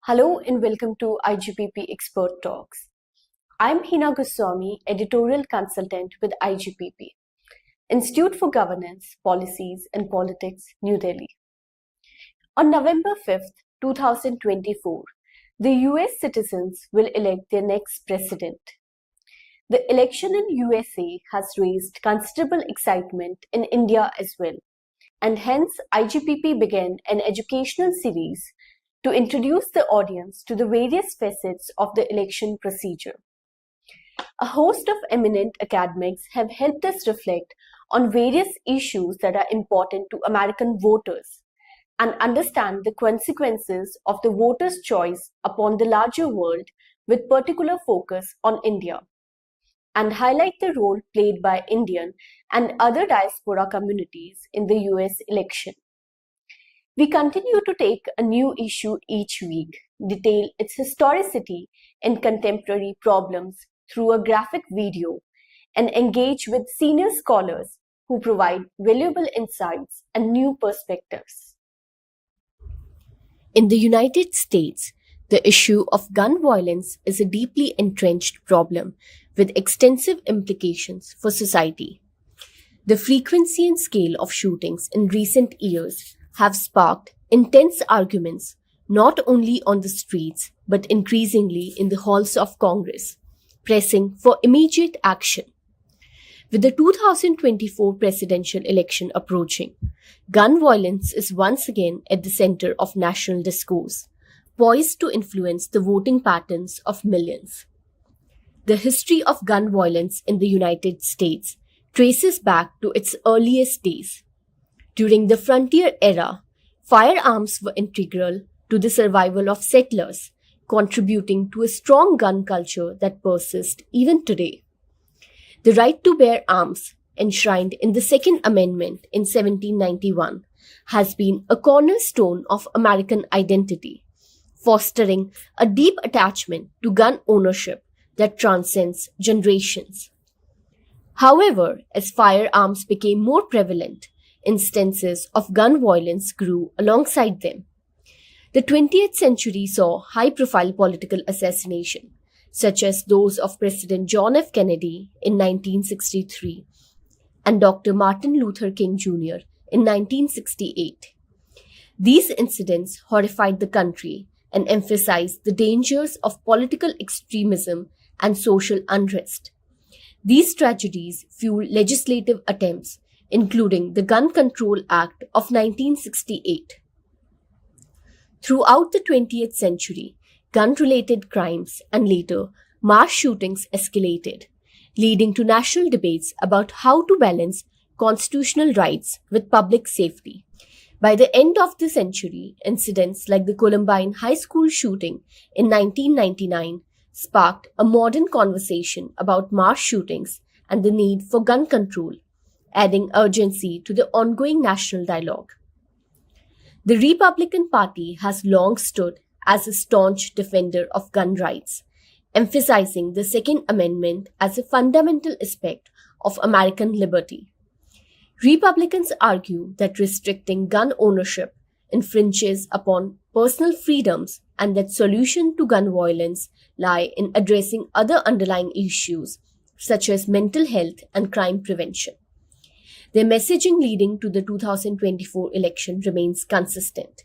Hello and welcome to IGPP Expert Talks. I'm Heena Goswami, Editorial Consultant with IGPP, Institute for Governance, Policies and Politics, New Delhi. On November 5th, 2024, the US citizens will elect their next president. The election in USA has raised considerable excitement in India as well, and hence IGPP began an educational series to introduce the audience to the various facets of the election procedure. A host of eminent academics have helped us reflect on various issues that are important to American voters and understand the consequences of the voters' choice upon the larger world with particular focus on India, and highlight the role played by Indian and other diaspora communities in the US election. We continue to take a new issue each week, detail its historicity and contemporary problems through a graphic video, and engage with senior scholars who provide valuable insights and new perspectives. In the United States, the issue of gun violence is a deeply entrenched problem with extensive implications for society. The frequency and scale of shootings in recent years have sparked intense arguments not only on the streets but increasingly in the halls of Congress, pressing for immediate action. With the 2024 presidential election approaching, gun violence is once again at the center of national discourse, poised to influence the voting patterns of millions. The history of gun violence in the United States traces back to its earliest days. During the frontier era, firearms were integral to the survival of settlers, contributing to a strong gun culture that persists even today. The right to bear arms, enshrined in the Second Amendment in 1791, has been a cornerstone of American identity, fostering a deep attachment to gun ownership that transcends generations. However, as firearms became more prevalent, instances of gun violence grew alongside them. The 20th century saw high-profile political assassination, such as those of President John F. Kennedy in 1963 and Dr. Martin Luther King Jr. in 1968. These incidents horrified the country and emphasized the dangers of political extremism and social unrest. These tragedies fueled legislative attempts, including the Gun Control Act of 1968. Throughout the 20th century, gun-related crimes and later mass shootings escalated, leading to national debates about how to balance constitutional rights with public safety. By the end of the century, incidents like the Columbine High School shooting in 1999 sparked a modern conversation about mass shootings and the need for gun control, adding urgency to the ongoing national dialogue. The Republican Party has long stood as a staunch defender of gun rights, emphasizing the Second Amendment as a fundamental aspect of American liberty. Republicans argue that restricting gun ownership infringes upon personal freedoms and that solutions to gun violence lie in addressing other underlying issues such as mental health and crime prevention. Their messaging leading to the 2024 election remains consistent,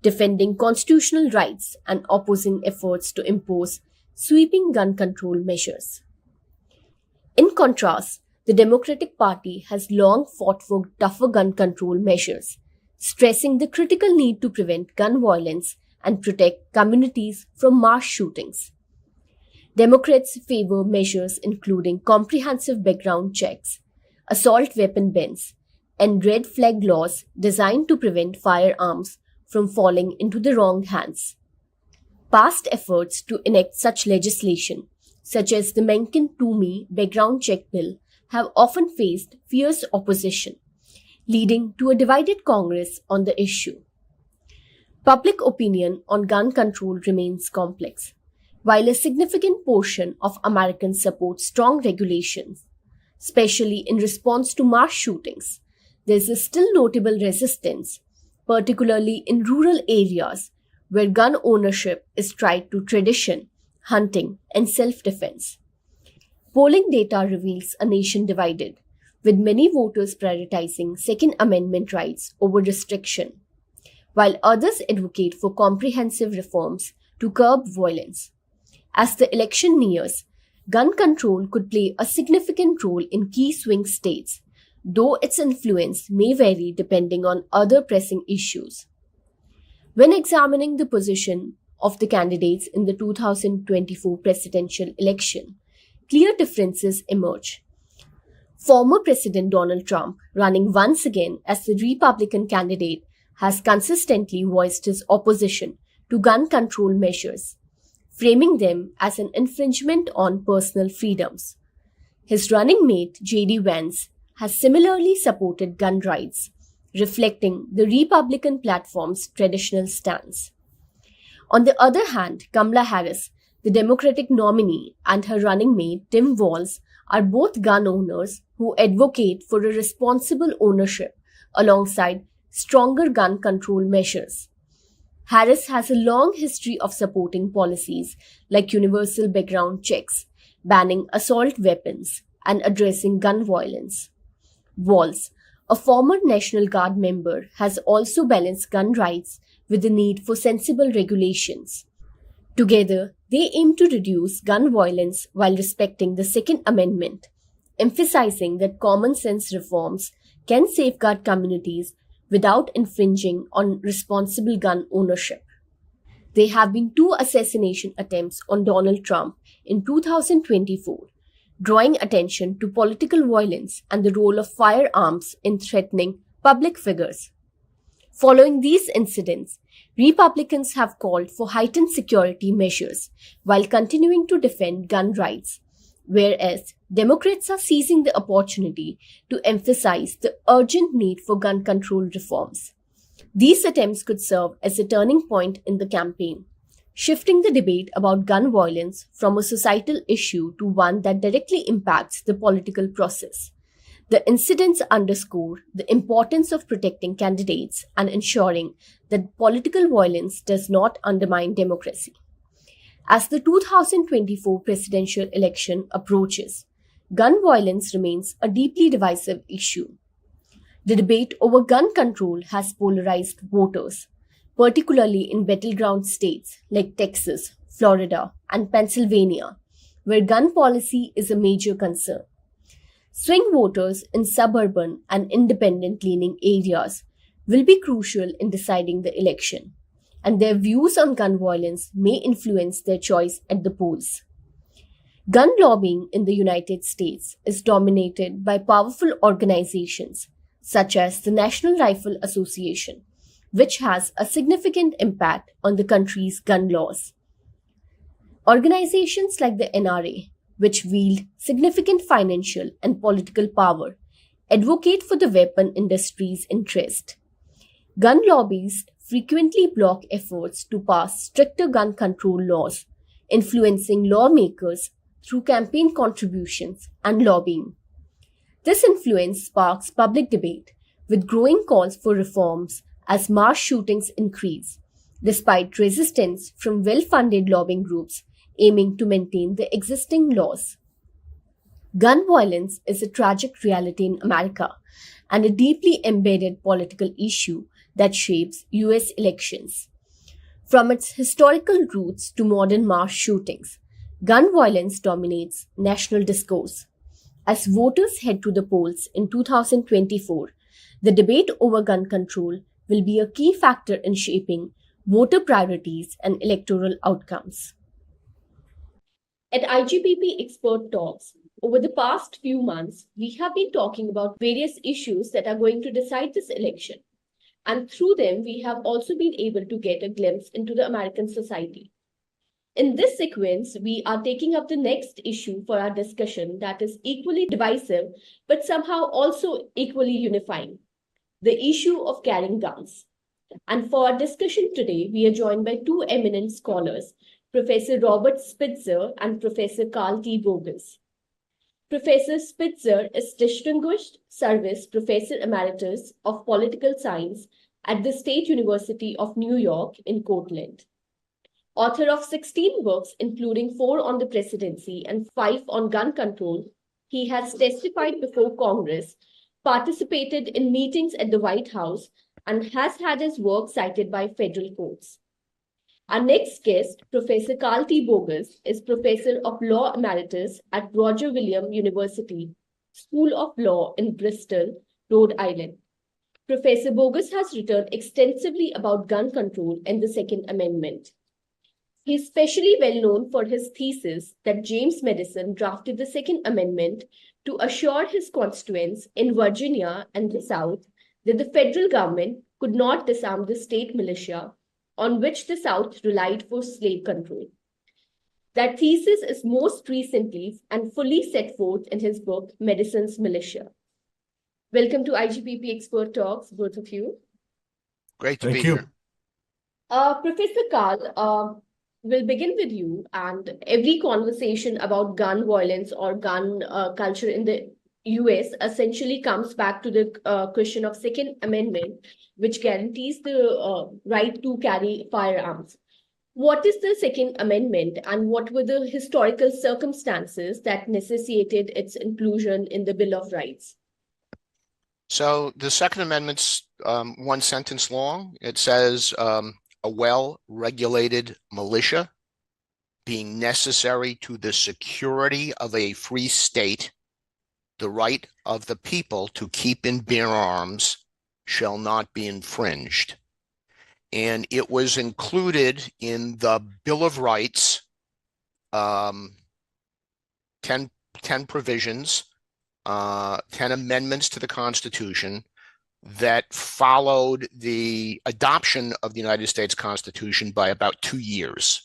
defending constitutional rights and opposing efforts to impose sweeping gun control measures. In contrast, the Democratic Party has long fought for tougher gun control measures, stressing the critical need to prevent gun violence and protect communities from mass shootings. Democrats favor measures including comprehensive background checks, assault weapon bans, and red flag laws designed to prevent firearms from falling into the wrong hands. Past efforts to enact such legislation, such as the Mencken-Toomey background check bill, have often faced fierce opposition, leading to a divided Congress on the issue. Public opinion on gun control remains complex. While a significant portion of Americans support strong regulations, especially in response to mass shootings, there is still notable resistance, particularly in rural areas where gun ownership is tied to tradition, hunting, and self-defense. Polling data reveals a nation divided, with many voters prioritizing Second Amendment rights over restriction, while others advocate for comprehensive reforms to curb violence. As the election nears, gun control could play a significant role in key swing states, though its influence may vary depending on other pressing issues. When examining the position of the candidates in the 2024 presidential election, clear differences emerge. Former President Donald Trump, running once again as the Republican candidate, has consistently voiced his opposition to gun control measures, framing them as an infringement on personal freedoms. His running mate, J.D. Vance, has similarly supported gun rights, reflecting the Republican platform's traditional stance. On the other hand, Kamala Harris, the Democratic nominee, and her running mate, Tim Walz, are both gun owners who advocate for a responsible ownership alongside stronger gun control measures. Harris has a long history of supporting policies like universal background checks, banning assault weapons, and addressing gun violence. Walz, a former National Guard member, has also balanced gun rights with the need for sensible regulations. Together, they aim to reduce gun violence while respecting the Second Amendment, emphasizing that common sense reforms can safeguard communities without infringing on responsible gun ownership. There have been 2 assassination attempts on Donald Trump in 2024, drawing attention to political violence and the role of firearms in threatening public figures. Following these incidents, Republicans have called for heightened security measures while continuing to defend gun rights, whereas Democrats are seizing the opportunity to emphasize the urgent need for gun control reforms. These attempts could serve as a turning point in the campaign, shifting the debate about gun violence from a societal issue to one that directly impacts the political process. The incidents underscore the importance of protecting candidates and ensuring that political violence does not undermine democracy. As the 2024 presidential election approaches, gun violence remains a deeply divisive issue. The debate over gun control has polarized voters, particularly in battleground states like Texas, Florida, and Pennsylvania, where gun policy is a major concern. Swing voters in suburban and independent-leaning areas will be crucial in deciding the election, and their views on gun violence may influence their choice at the polls. Gun lobbying in the United States is dominated by powerful organizations such as the National Rifle Association, which has a significant impact on the country's gun laws. Organizations like the NRA, which wield significant financial and political power, advocate for the weapon industry's interest. Gun lobbies frequently block efforts to pass stricter gun control laws, influencing lawmakers through campaign contributions and lobbying. This influence sparks public debate, with growing calls for reforms as mass shootings increase, despite resistance from well-funded lobbying groups aiming to maintain the existing laws. Gun violence is a tragic reality in America and a deeply embedded political issue that shapes US elections. From its historical roots to modern mass shootings, gun violence dominates national discourse. As voters head to the polls in 2024, the debate over gun control will be a key factor in shaping voter priorities and electoral outcomes. At IGPP Expert Talks, over the past few months, we have been talking about various issues that are going to decide this election. And through them, we have also been able to get a glimpse into the American society. In this sequence, we are taking up the next issue for our discussion that is equally divisive, but somehow also equally unifying: the issue of carrying guns. And for our discussion today, we are joined by 2 eminent scholars, Professor Robert Spitzer and Professor Carl T. Bogus. Professor Spitzer is Distinguished Service Professor Emeritus of Political Science at the State University of New York in Cortland. Author of 16 books, including 4 on the presidency and 5 on gun control, he has testified before Congress, participated in meetings at the White House, and has had his work cited by federal courts. Our next guest, Professor Carl T. Bogus, is Professor of Law Emeritus at Roger Williams University, School of Law in Bristol, Rhode Island. Professor Bogus has written extensively about gun control and the Second Amendment. He is especially well known for his thesis that James Madison drafted the Second Amendment to assure his constituents in Virginia and the South that the federal government could not disarm the state militia on which the South relied for slave control. That thesis is most recently and fully set forth in his book, Madison's Militia. Welcome to IGPP Expert Talks, both of you. Great to be here. Professor Carl, we'll begin with you. And every conversation about gun violence or gun culture in the US essentially comes back to the question of Second Amendment, which guarantees the right to carry firearms. What is the Second Amendment, and what were the historical circumstances that necessitated its inclusion in the Bill of Rights? So the Second Amendment's one sentence long. It says a well-regulated militia being necessary to the security of a free state, the right of the people to keep and bear arms shall not be infringed. And it was included in the Bill of Rights, 10 provisions, 10 amendments to the Constitution that followed the adoption of the United States Constitution by about 2 years.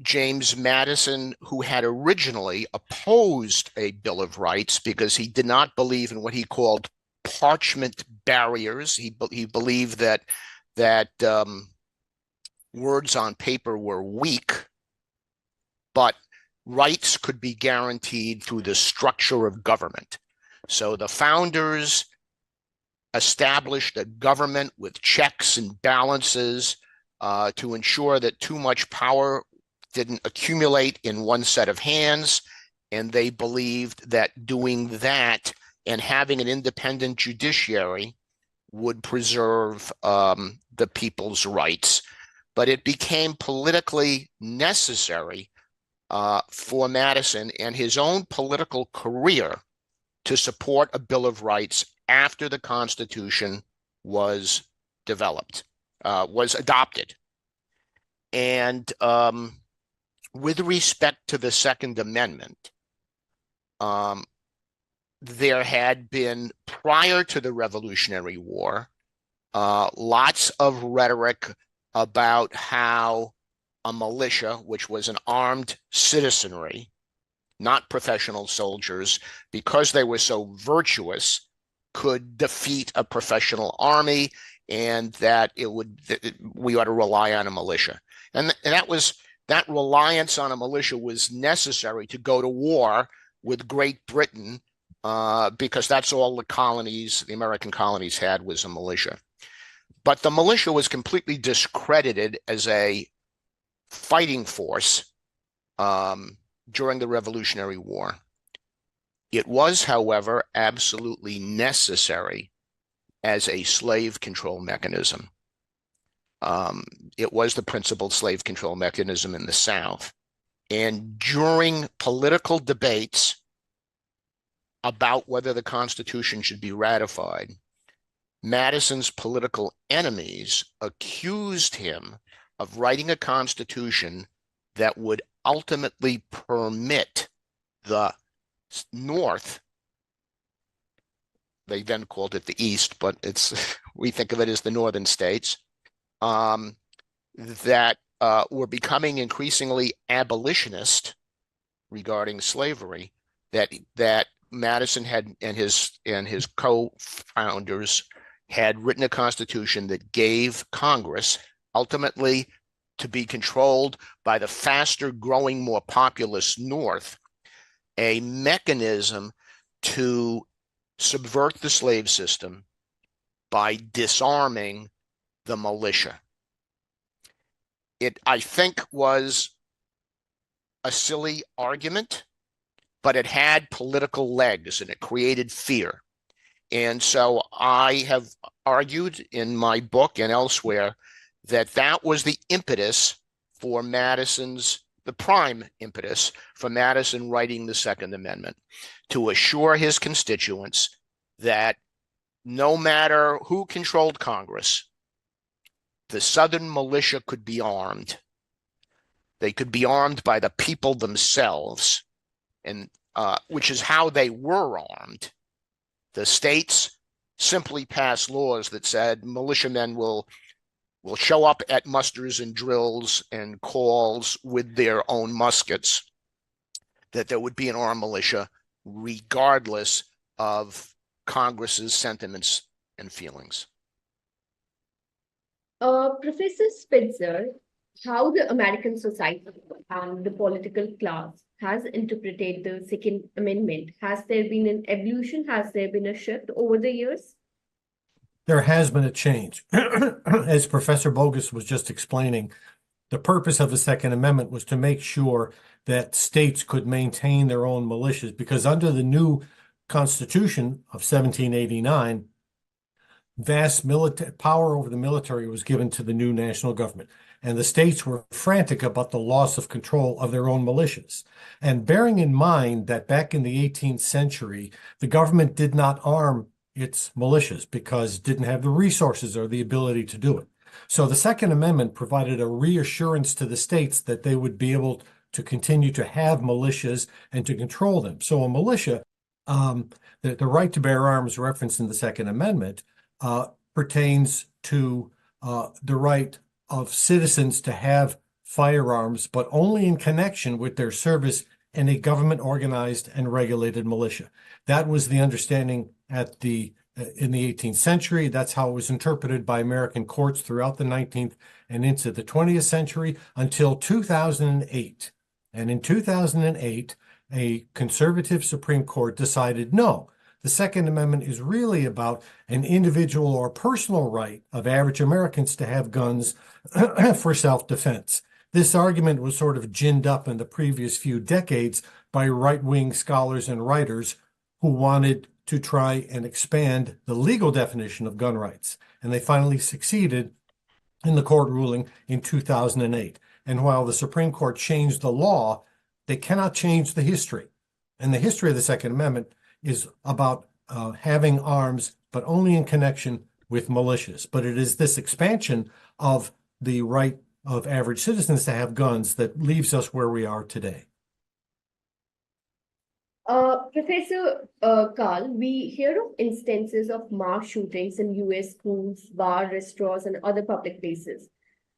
James Madison, who had originally opposed a Bill of Rights because he did not believe in what he called parchment barriers. He believed that words on paper were weak, but rights could be guaranteed through the structure of government. So the founders established a government with checks and balances to ensure that too much power didn't accumulate in one set of hands. And they believed that doing that and having an independent judiciary would preserve the people's rights. But it became politically necessary for Madison and his own political career to support a Bill of Rights after the Constitution was adopted. And with respect to the Second Amendment, there had been, prior to the Revolutionary War, lots of rhetoric about how a militia, which was an armed citizenry, not professional soldiers, because they were so virtuous, could defeat a professional army, and that we ought to rely on a militia. And that reliance on a militia was necessary to go to war with Great Britain, because that's all the American colonies had, was a militia. But the militia was completely discredited as a fighting force during the Revolutionary War. It was, however, absolutely necessary as a slave control mechanism. It was the principal slave control mechanism in the South. And during political debates about whether the Constitution should be ratified, Madison's political enemies accused him of writing a constitution that would ultimately permit the North, they then called it the East, but we think of it as the northern states, that were becoming increasingly abolitionist regarding slavery, that Madison had and his co-founders had written a constitution that gave Congress, ultimately to be controlled by the faster growing, more populous North, a mechanism to subvert the slave system by disarming the militia. It, I think, was a silly argument, but it had political legs and it created fear. And so I have argued in my book and elsewhere that that was the impetus for Madison's, the prime impetus for Madison writing the Second Amendment, to assure his constituents that no matter who controlled Congress, the Southern militia could be armed. They could be armed by the people themselves, and which is how they were armed. The states simply passed laws that said militiamen will show up at musters and drills and calls with their own muskets, that there would be an armed militia regardless of Congress's sentiments and feelings. Professor Spitzer, how the American society and the political class has interpreted the Second Amendment. Has there been an evolution? Has there been a shift over the years? There has been a change. As Professor Bogus was just explaining, the purpose of the Second Amendment was to make sure that states could maintain their own militias, because under the new Constitution of 1789, vast power over the military was given to the new national government, and the states were frantic about the loss of control of their own militias. And bearing in mind that back in the 18th century, the government did not arm its militias because it didn't have the resources or the ability to do it. So the Second Amendment provided a reassurance to the states that they would be able to continue to have militias and to control them. So a militia, the right to bear arms referenced in the Second Amendment, pertains to the right of citizens to have firearms, but only in connection with their service in a government-organized and regulated militia. That was the understanding at in the 18th century. That's how it was interpreted by American courts throughout the 19th and into the 20th century until 2008. And in 2008, a conservative Supreme Court decided, no, the Second Amendment is really about an individual or personal right of average Americans to have guns for self-defense. This argument was sort of ginned up in the previous few decades by right-wing scholars and writers who wanted to try and expand the legal definition of gun rights. And they finally succeeded in the court ruling in 2008. And while the Supreme Court changed the law, they cannot change the history. And the history of the Second Amendment is about having arms, but only in connection with militias. But it is this expansion of the right of average citizens to have guns that leaves us where we are today. Professor Carl, we hear of instances of mass shootings in US schools, bars, restaurants, and other public places.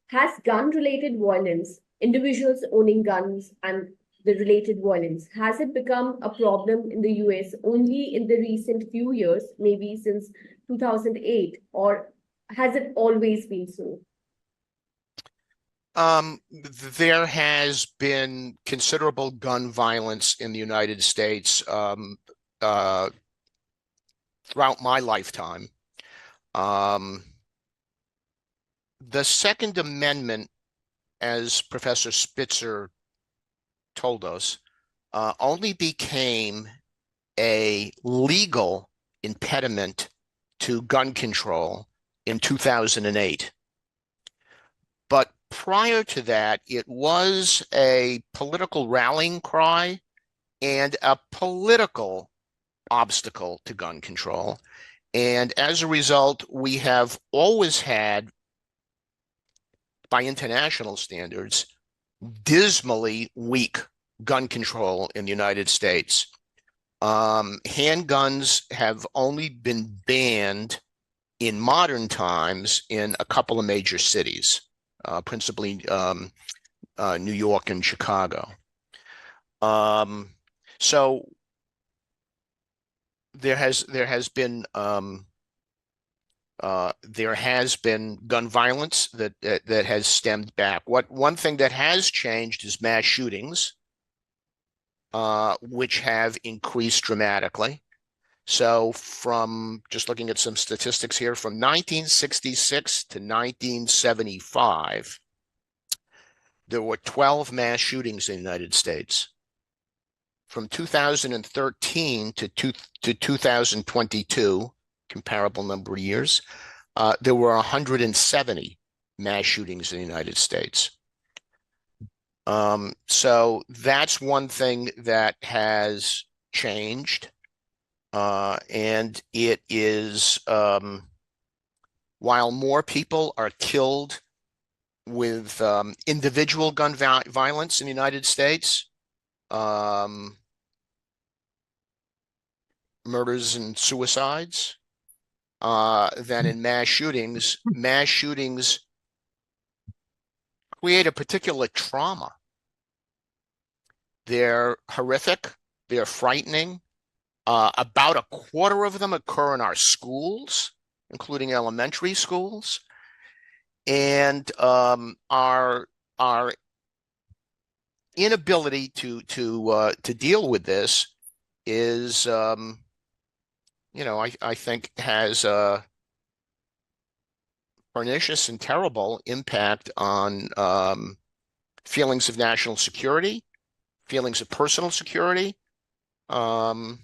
Has gun-related violence, individuals owning guns and the related violence, has it become a problem in the US only in the recent few years, maybe since 2008, or has it always been so? There has been considerable gun violence in the United States throughout my lifetime. The Second Amendment, as Professor Spitzer told us, only became a legal impediment to gun control in 2008. But prior to that, it was a political rallying cry and a political obstacle to gun control. And as a result, we have always had, by international standards, dismally weak gun control in the United States. Handguns have only been banned in modern times in a couple of major cities. Principally New York and Chicago. So there has been gun violence that has stemmed back. One thing that has changed is mass shootings, which have increased dramatically. So from just looking at some statistics here, from 1966 to 1975, there were 12 mass shootings in the United States. From 2013 to 2022, comparable number of years, there were 170 mass shootings in the United States. So that's one thing that has changed. And it is, while more people are killed with individual gun violence in the United States, murders and suicides, than in mass shootings create a particular trauma. They're horrific, they're frightening. About a quarter of them occur in our schools, including elementary schools. And our inability to deal with this is, I think has a pernicious and terrible impact on feelings of national security, feelings of personal security, and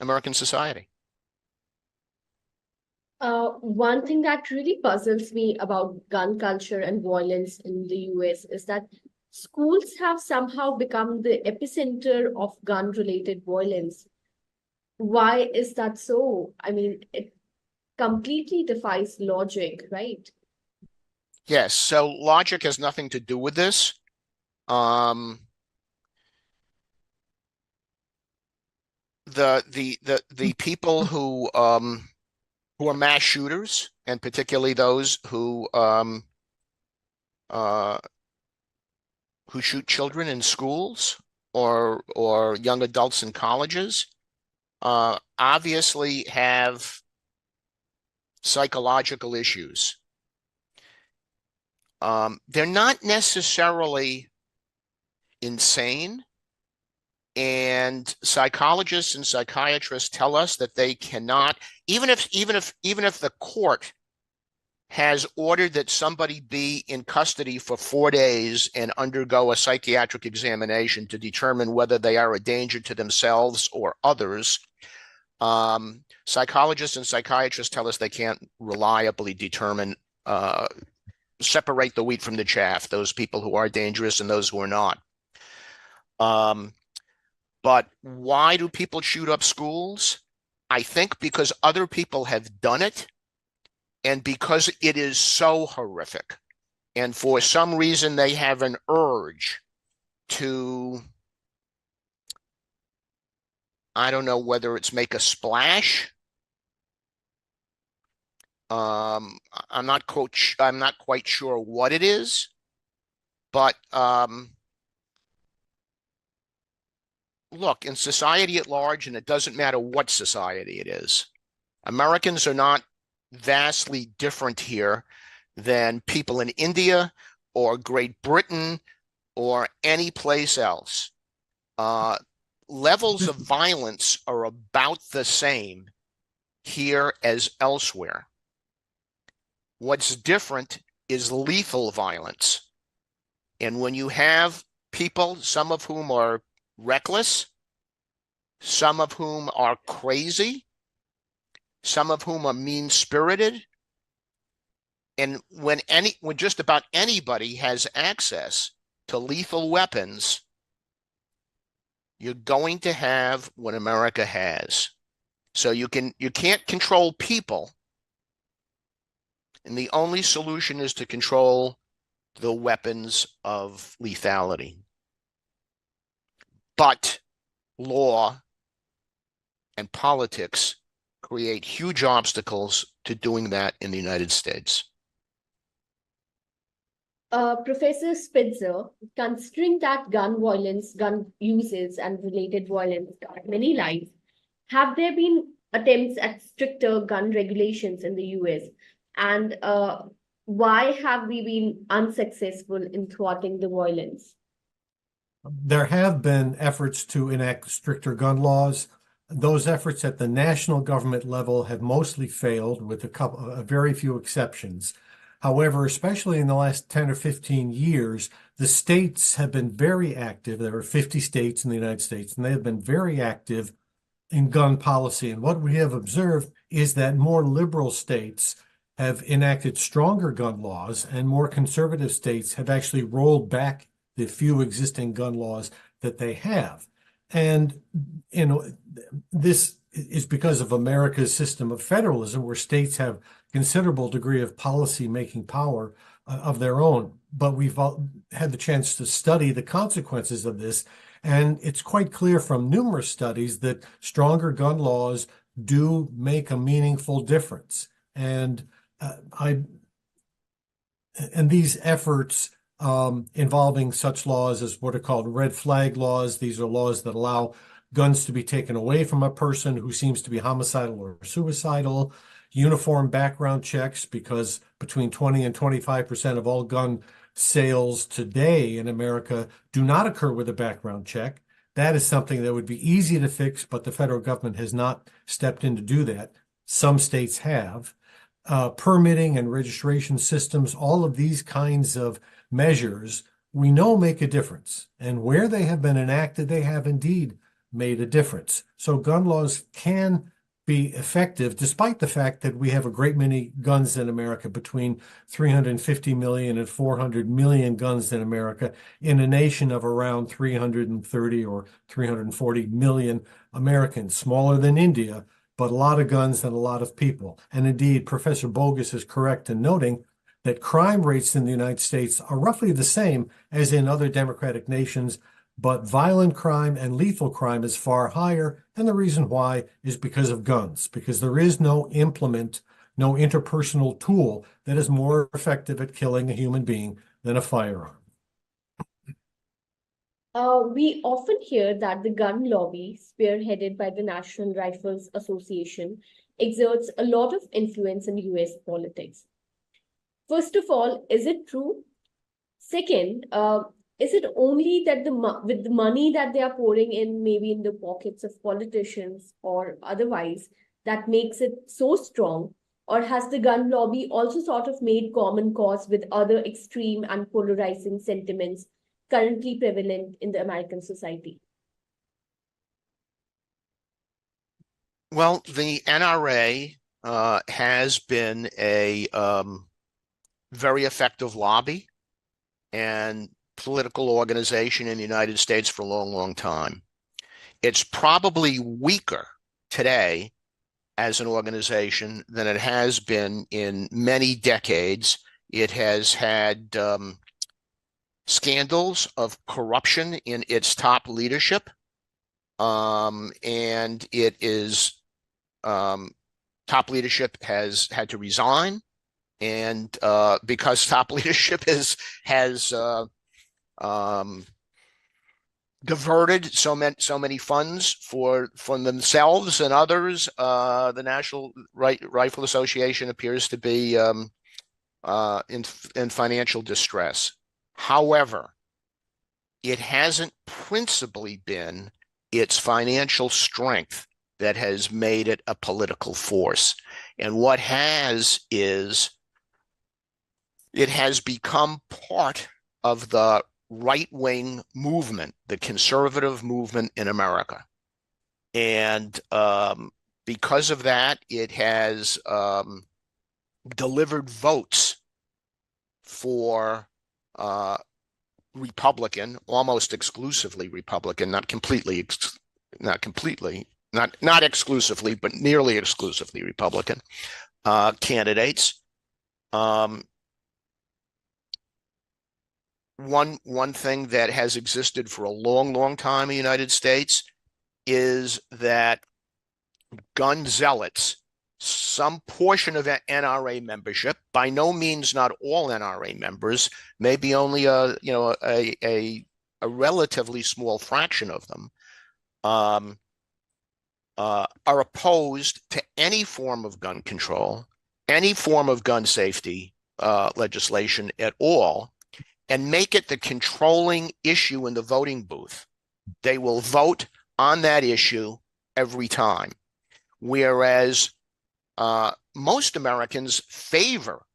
American society. One thing that really puzzles me about gun culture and violence in the US is that schools have somehow become the epicenter of gun-related violence. Why is that so? I mean, it completely defies logic, right? Yes, so logic has nothing to do with this. The people who are mass shooters, and particularly those who shoot children in schools or young adults in colleges, obviously have psychological issues. They're not necessarily insane, and psychologists and psychiatrists tell us that they cannot, even if the court has ordered that somebody be in custody for 4 days and undergo a psychiatric examination to determine whether they are a danger to themselves or others, psychologists and psychiatrists tell us they can't reliably determine, separate the wheat from the chaff, those people who are dangerous and those who are not. But why do people shoot up schools? I think because other people have done it, and because it is so horrific. And for some reason, they have an urge to, I don't know whether it's make a splash. I'm not quite sure what it is, but look, in society at large, and it doesn't matter what society it is, Americans are not vastly different here than people in India or Great Britain or any place else. Levels of violence are about the same here as elsewhere. What's different is lethal violence. And when you have people, some of whom are reckless, some of whom are crazy, some of whom are mean-spirited, and when just about anybody has access to lethal weapons, you're going to have what America has. So you can't control people, and the only solution is to control the weapons of lethality. But law and politics create huge obstacles to doing that in the United States. Professor Spitzer, considering that gun violence, gun uses, and related violence are many lives, have there been attempts at stricter gun regulations in the US? And why have we been unsuccessful in thwarting the violence? There have been efforts to enact stricter gun laws. Those efforts at the national government level have mostly failed, with a very few exceptions. However, especially in the last 10 or 15 years, the states have been very active. There are 50 states in the United States, and they have been very active in gun policy. And what we have observed is that more liberal states have enacted stronger gun laws, and more conservative states have actually rolled back the few existing gun laws that they have. And, this is because of America's system of federalism, where states have considerable degree of policy-making power of their own. But we've had the chance to study the consequences of this, and it's quite clear from numerous studies that stronger gun laws do make a meaningful difference. And these efforts involving such laws as what are called red flag laws. These are laws that allow guns to be taken away from a person who seems to be homicidal or suicidal. Uniform background checks, because between 20 and 25% of all gun sales today in America do not occur with a background check. That is something that would be easy to fix, but the federal government has not stepped in to do that. Some states have. Permitting and registration systems, all of these kinds of measures, we know make a difference. And where they have been enacted, they have indeed made a difference. So gun laws can be effective, despite the fact that we have a great many guns in America, between 350 million and 400 million guns in America, in a nation of around 330 or 340 million Americans, smaller than India, but a lot of guns and a lot of people. And indeed, Professor Bogus is correct in noting that crime rates in the United States are roughly the same as in other democratic nations, but violent crime and lethal crime is far higher. And the reason why is because of guns, because there is no implement, no interpersonal tool that is more effective at killing a human being than a firearm. We often hear that the gun lobby, spearheaded by the National Rifles Association, exerts a lot of influence in US politics. First of all, is it true? Second, is it only that with the money that they are pouring in, maybe in the pockets of politicians or otherwise, that makes it so strong? Or has the gun lobby also sort of made common cause with other extreme and polarizing sentiments currently prevalent in the American society? Well, the NRA has been a very effective lobby and political organization in the United States for a long, long time. It's probably weaker today as an organization than it has been in many decades. It has had scandals of corruption in its top leadership, and it is top leadership has had to resign, and because top leadership has diverted so many funds from themselves and others, the National Rifle Association appears to be in financial distress. However, it hasn't principally been its financial strength that has made it a political force. And what is it has become part of the right-wing movement, the conservative movement in America. And because of that, it has delivered votes for Republican, almost exclusively Republican, not exclusively, but nearly exclusively Republican candidates. One thing that has existed for a long, long time in the United States is that gun zealots, some portion of NRA membership, by no means not all NRA members, maybe only a relatively small fraction of them, are opposed to any form of gun control, any form of gun safety legislation at all. and make it the controlling issue in the voting booth. They will vote on that issue every time. Whereas most Americans favor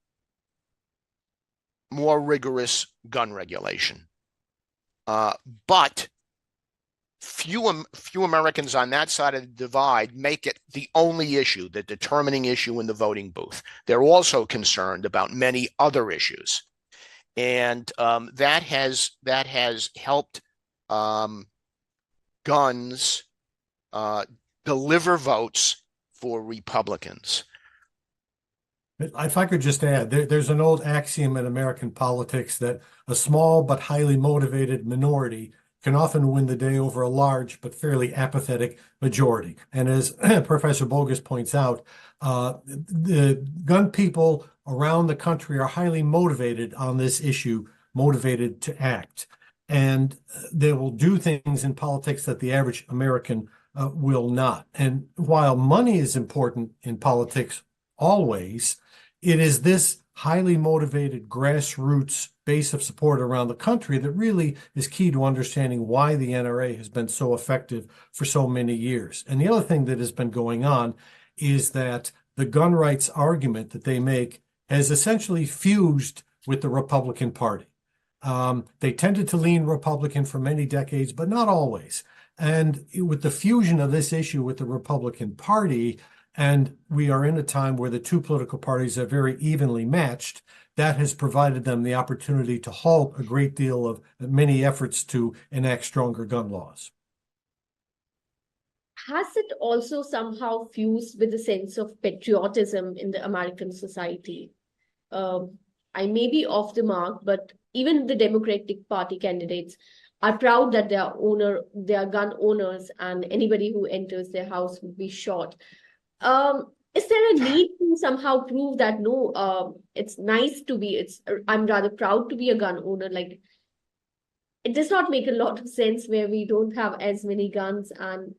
more rigorous gun regulation. But few Americans on that side of the divide make it the only issue, the determining issue in the voting booth. They're also concerned about many other issues. And that has helped guns deliver votes for Republicans. If I could just add, there's an old axiom in American politics that a small but highly motivated minority can often win the day over a large but fairly apathetic majority. And as Professor Bogus points out, the gun people around the country are highly motivated on this issue, motivated to act. And they will do things in politics that the average American will not. And while money is important in politics always, it is this highly motivated grassroots base of support around the country that really is key to understanding why the NRA has been so effective for so many years. And the other thing that has been going on is that the gun rights argument that they make has essentially fused with the Republican Party. They tended to lean Republican for many decades, but not always. And with the fusion of this issue with the Republican Party, and we are in a time where the two political parties are very evenly matched, that has provided them the opportunity to halt a great deal of many efforts to enact stronger gun laws. Has it also somehow fused with a sense of patriotism in the American society? I may be off the mark, but even the Democratic Party candidates are proud that they are gun owners, and anybody who enters their house would be shot. Is there a need to somehow prove that no, it's nice to be, I'm rather proud to be a gun owner? Like, it does not make a lot of sense where we don't have as many guns, and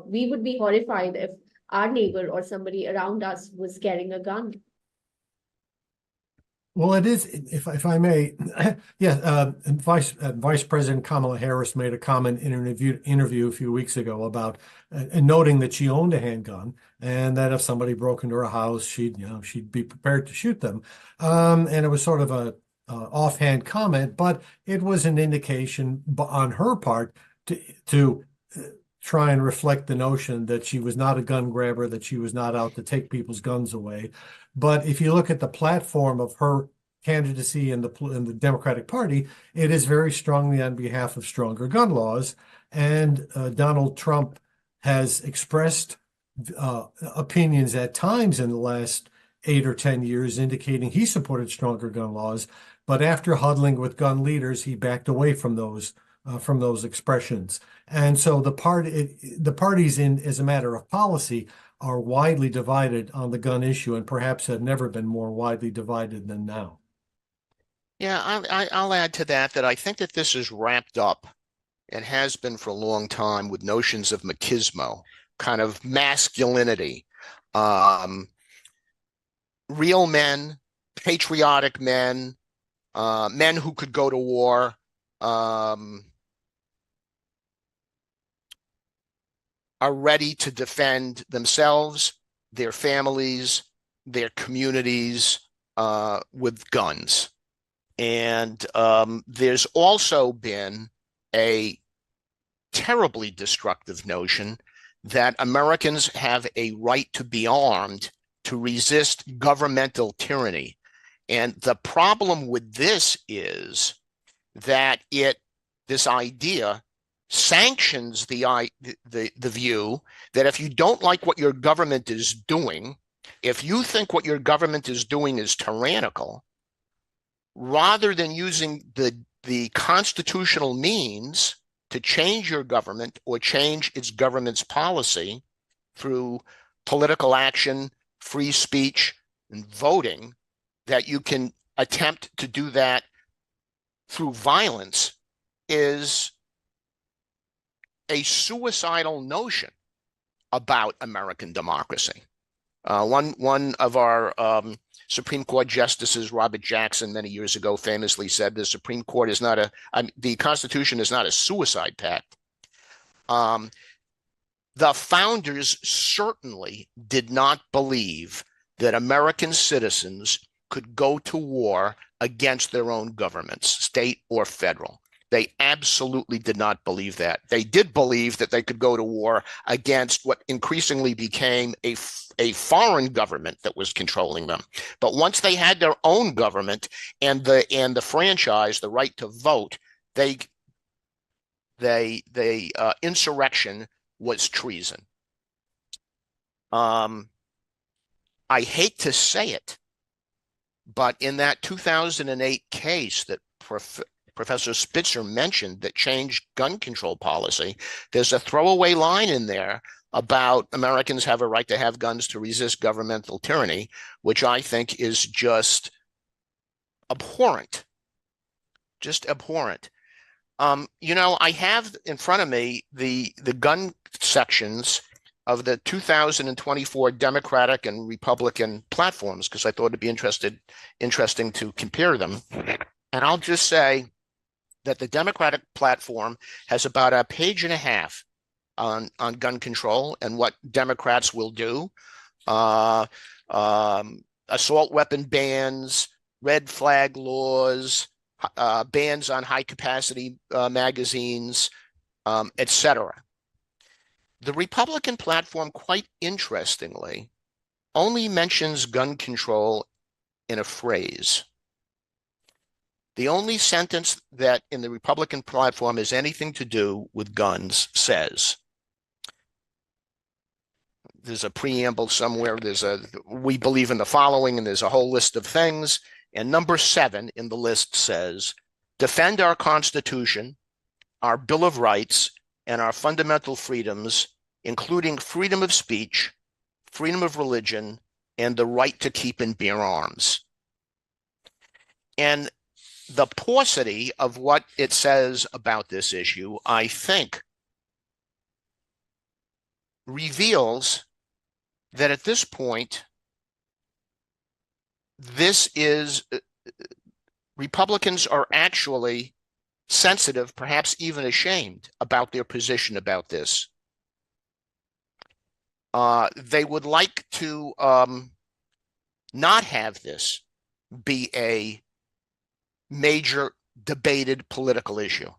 we would be horrified if our neighbor or somebody around us was carrying a gun. Well, it is, if I may, yeah. Vice President Kamala Harris made a comment in an interview a few weeks ago about noting that she owned a handgun, and that if somebody broke into her house, she'd be prepared to shoot them. And it was sort of a offhand comment, but it was an indication on her part to try and reflect the notion that she was not a gun grabber, that she was not out to take people's guns away. But if you look at the platform of her candidacy in the Democratic Party, it is very strongly on behalf of stronger gun laws. And Donald Trump has expressed opinions at times in the last 8 or 10 years indicating he supported stronger gun laws. But after huddling with gun leaders, he backed away from those expressions. And so the parties, as a matter of policy, are widely divided on the gun issue, and perhaps have never been more widely divided than now. Yeah, I'll add to that I think that this is wrapped up, and has been for a long time, with notions of machismo, kind of masculinity. Real men, patriotic men, men who could go to war, are ready to defend themselves, their families, their communities with guns. And there's also been a terribly destructive notion that Americans have a right to be armed to resist governmental tyranny. And the problem with this is that this idea sanctions the view that if you don't like what your government is doing, if you think what your government is doing is tyrannical, rather than using the constitutional means to change your government or change its government's policy through political action, free speech, and voting, that you can attempt to do that through violence, is a suicidal notion about American democracy. One of our Supreme Court Justices Robert Jackson many years ago famously said the Supreme Court is not the Constitution is not a suicide pact. The founders certainly did not believe that American citizens could go to war against their own governments, state or federal. They absolutely did not believe that. They did believe that they could go to war against what increasingly became a foreign government that was controlling them. But once they had their own government and the franchise, the right to vote, insurrection was treason. I hate to say it, but in that 2008 case that Professor Spitzer mentioned that changed gun control policy, there's a throwaway line in there about Americans have a right to have guns to resist governmental tyranny, which I think is just abhorrent. Just abhorrent. I have in front of me the gun sections of the 2024 Democratic and Republican platforms because I thought it'd be interesting to compare them. And I'll just say that the Democratic platform has about a page and a half on gun control and what Democrats will do. Assault weapon bans, red flag laws, bans on high-capacity magazines, etc. The Republican platform, quite interestingly, only mentions gun control in a phrase. The only sentence that in the Republican platform has anything to do with guns says, there's a preamble somewhere, we believe in the following, and there's a whole list of things. And number 7 in the list says, defend our Constitution, our Bill of Rights, and our fundamental freedoms, including freedom of speech, freedom of religion, and the right to keep and bear arms. And the paucity of what it says about this issue, I think, reveals that at this point, Republicans are actually sensitive, perhaps even ashamed about their position about this. They would like to not have this be a major debated political issue.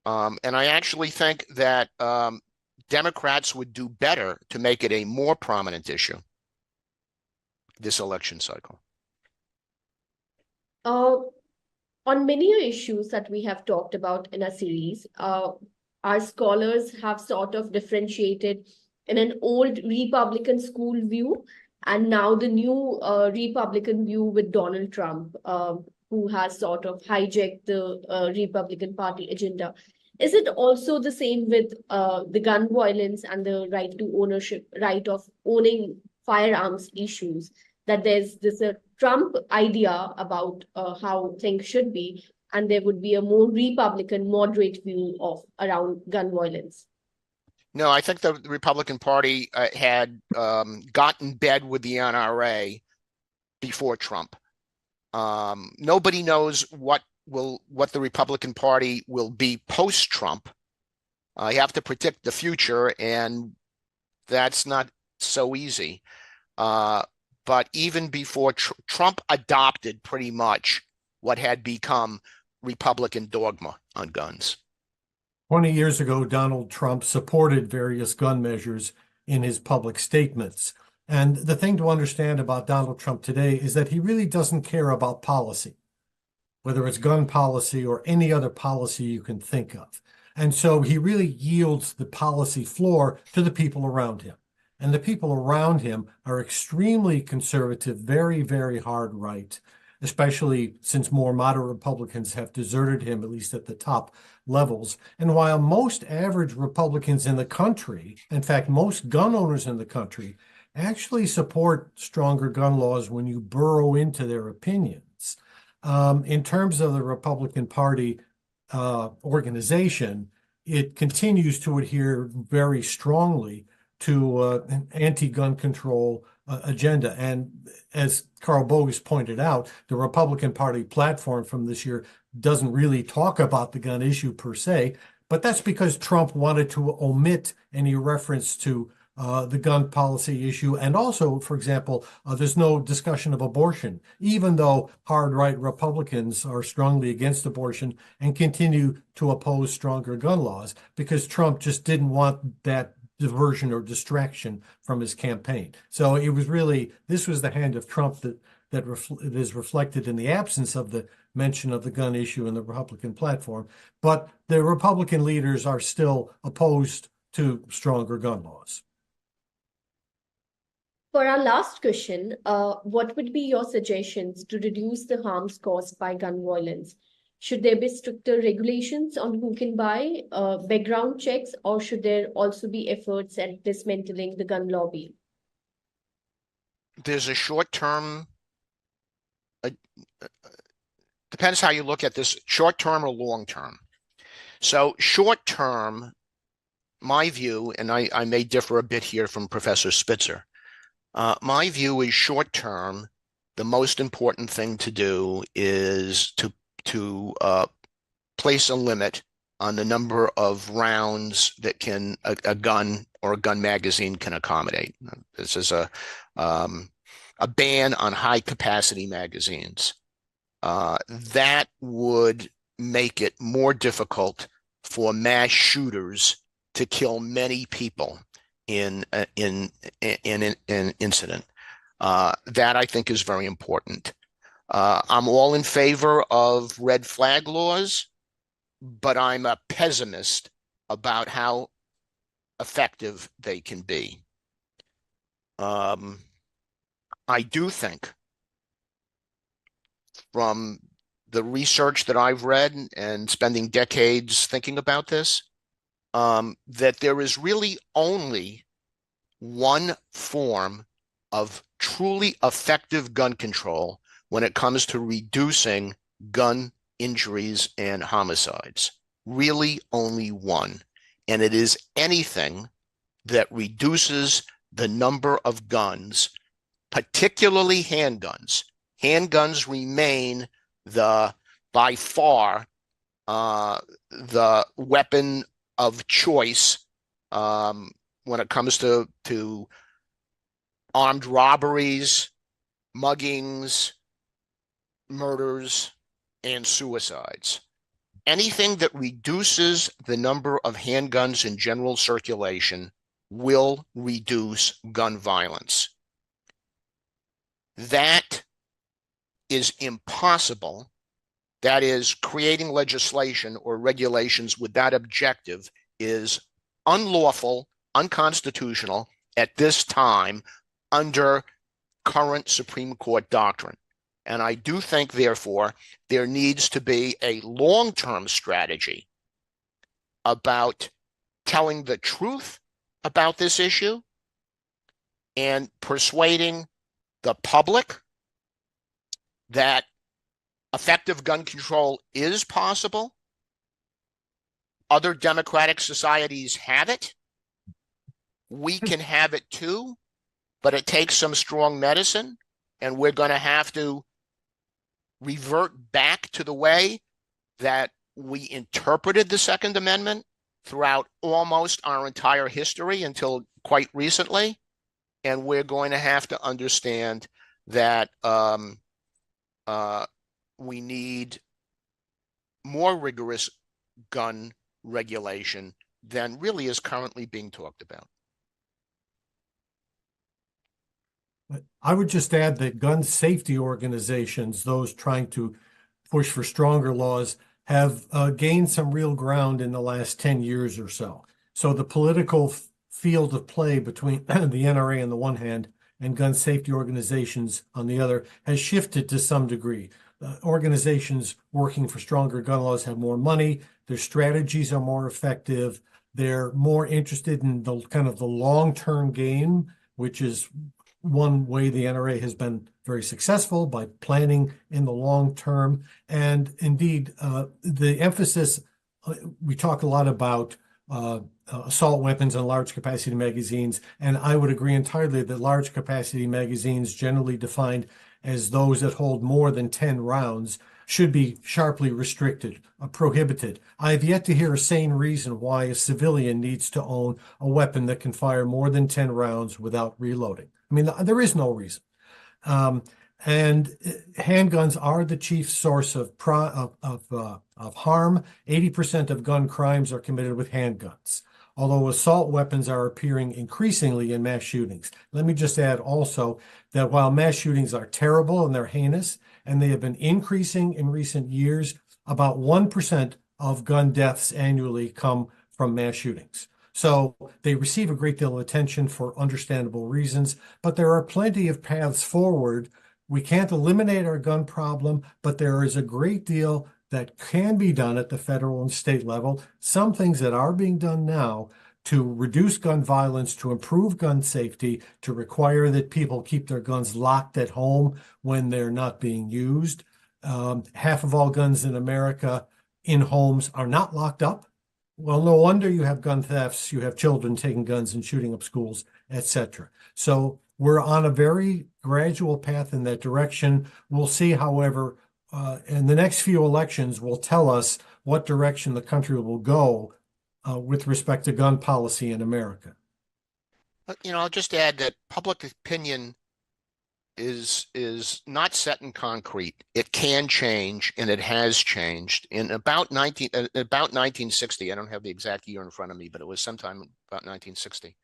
And I actually think that Democrats would do better to make it a more prominent issue this election cycle. On many issues that we have talked about in a series, our scholars have sort of differentiated in an old Republican school view and now the new Republican view with Donald Trump, who has sort of hijacked the Republican Party agenda. Is it also the same with the gun violence and the right to ownership, right of owning firearms issues, that there's this Trump idea about how things should be, and there would be a more Republican moderate view of around gun violence? No, I think the Republican Party had gotten bed with the NRA before Trump. Nobody knows what the Republican Party will be post-Trump. You have to predict the future, and that's not so easy. But even before Trump adopted pretty much what had become Republican dogma on guns. 20 years ago, Donald Trump supported various gun measures in his public statements. And the thing to understand about Donald Trump today is that he really doesn't care about policy, whether it's gun policy or any other policy you can think of. And so he really yields the policy floor to the people around him. And the people around him are extremely conservative, very, very hard right, especially since more moderate Republicans have deserted him, at least at the top levels. And while most average Republicans in the country, in fact, most gun owners in the country, actually support stronger gun laws when you burrow into their opinions, in terms of the Republican Party organization, it continues to adhere very strongly to an anti-gun control agenda. And as Carl Bogus pointed out, the Republican Party platform from this year doesn't really talk about the gun issue per se, but that's because Trump wanted to omit any reference to the gun policy issue. And also, for example, there's no discussion of abortion, even though hard-right Republicans are strongly against abortion and continue to oppose stronger gun laws, because Trump just didn't want that diversion or distraction from his campaign. So it was really, this was the hand of Trump that is reflected in the absence of the mention of the gun issue in the Republican platform. But the Republican leaders are still opposed to stronger gun laws. For our last question, what would be your suggestions to reduce the harms caused by gun violence? Should there be stricter regulations on who can buy, background checks, or should there also be efforts at dismantling the gun lobby? There's a short-term, depends how you look at this, short-term or long-term. So short-term, my view, and I may differ a bit here from Professor Spitzer, my view is short-term, the most important thing to do is to place a limit on the number of rounds that a gun or a gun magazine can accommodate. This is a ban on high capacity magazines. That would make it more difficult for mass shooters to kill many people in an incident. That I think is very important. I'm all in favor of red flag laws, but I'm a pessimist about how effective they can be. I do think, from the research that I've read and spending decades thinking about this, that there is really only one form of truly effective gun control when it comes to reducing gun injuries and homicides. Really only one. And it is anything that reduces the number of guns, particularly handguns. Handguns remain by far the weapon of choice when it comes to armed robberies, muggings, murders, and suicides. Anything that reduces the number of handguns in general circulation will reduce gun violence. That is impossible. That is, creating legislation or regulations with that objective is unlawful, unconstitutional at this time under current Supreme Court doctrine. And I do think, therefore, there needs to be a long-term strategy about telling the truth about this issue and persuading the public that effective gun control is possible. Other democratic societies have it. We can have it too, but it takes some strong medicine, and we're going to have to revert back to the way that we interpreted the Second Amendment throughout almost our entire history until quite recently. And we're going to have to understand that we need more rigorous gun regulation than really is currently being talked about. I would just add that gun safety organizations, those trying to push for stronger laws, have gained some real ground in the last 10 years or so. So the political field of play between the NRA on the one hand and gun safety organizations on the other has shifted to some degree. Organizations working for stronger gun laws have more money, their strategies are more effective, they're more interested in the kind of the long-term game, which is one way the NRA has been very successful, by planning in the long term. And indeed, the emphasis, we talk a lot about assault weapons and large capacity magazines. And I would agree entirely that large capacity magazines, generally defined as those that hold more than 10 rounds, should be sharply restricted, prohibited. I have yet to hear a sane reason why a civilian needs to own a weapon that can fire more than 10 rounds without reloading. I mean, there is no reason. And handguns are the chief source of harm. 80% of gun crimes are committed with handguns, although assault weapons are appearing increasingly in mass shootings. Let me just add also that while mass shootings are terrible and they're heinous, and they have been increasing in recent years, about 1% of gun deaths annually come from mass shootings. So they receive a great deal of attention for understandable reasons, but there are plenty of paths forward. We can't eliminate our gun problem, but there is a great deal that can be done at the federal and state level. Some things that are being done now to reduce gun violence, to improve gun safety, to require that people keep their guns locked at home when they're not being used. Half of all guns in America in homes are not locked up. Well, no wonder you have gun thefts, you have children taking guns and shooting up schools, etc. So we're on a very gradual path in that direction. We'll see, however, in the next few elections will tell us what direction the country will go with respect to gun policy in America. I'll just add that public opinion is not set in concrete. It can change, and it has changed. In about 1960, I don't have the exact year in front of me, but it was sometime about 1960.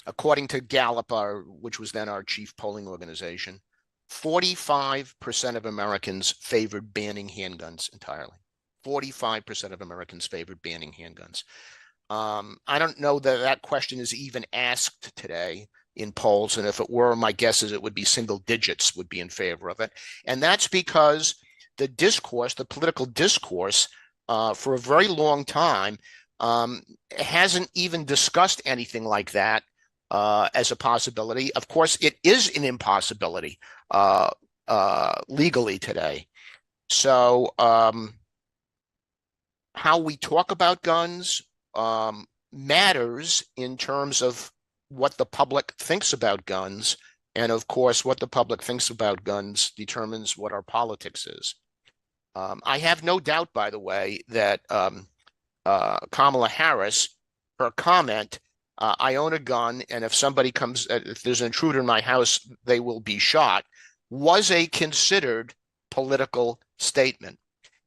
According to Gallup, which was then our chief polling organization, 45% of Americans favored banning handguns entirely. 45% of Americans favored banning handguns. I don't know that question is even asked today in polls, and if it were, my guess is it would be single digits would be in favor of it. And that's because the political discourse, for a very long time, hasn't even discussed anything like that as a possibility. Of course, it is an impossibility legally today. So how we talk about guns matters in terms of what the public thinks about guns. And of course, what the public thinks about guns determines what our politics is. I have no doubt, by the way, that Kamala Harris, her comment, I own a gun, and if there's an intruder in my house, they will be shot, was a considered political statement.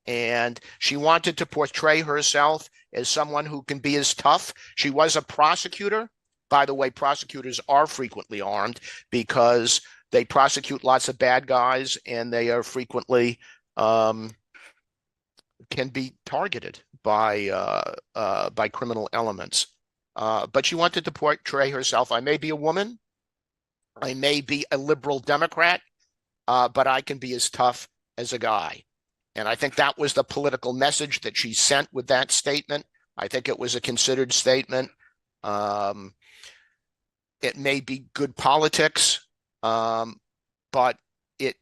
And she wanted to portray herself as someone who can be as tough. She was a prosecutor. By the way, prosecutors are frequently armed because they prosecute lots of bad guys, and they are frequently can be targeted by criminal elements. But she wanted to portray herself. I may be a woman, I may be a liberal Democrat, but I can be as tough as a guy. And I think that was the political message that she sent with that statement. I think it was a considered statement. It may be good politics, but it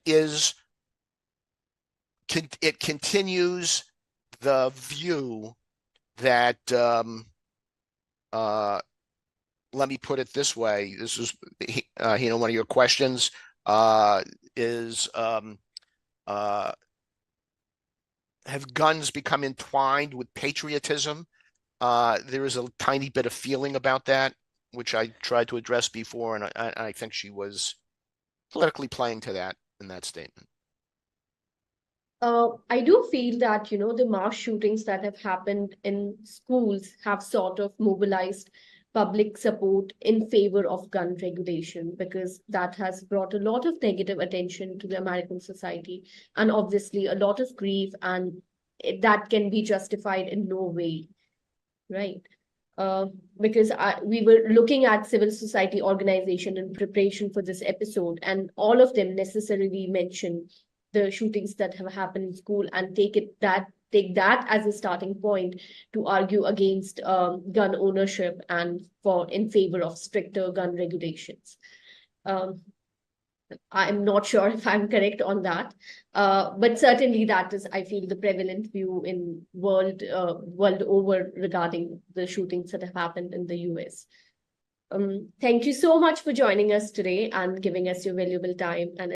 continues the view that, let me put it this way. This is, one of your questions is, have guns become entwined with patriotism? There is a tiny bit of feeling about that, which I tried to address before, and I think she was politically playing to that in that statement. I do feel that, the mass shootings that have happened in schools have sort of mobilized public support in favor of gun regulation, because that has brought a lot of negative attention to the American society, and obviously a lot of grief, and that can be justified in no way, right? Because we were looking at civil society organization in preparation for this episode, and all of them necessarily mention the shootings that have happened in school and take that as a starting point to argue against gun ownership and in favor of stricter gun regulations. I'm not sure if I'm correct on that, but certainly that is, I feel, the prevalent view in world over regarding the shootings that have happened in the US. Thank you so much for joining us today and giving us your valuable time and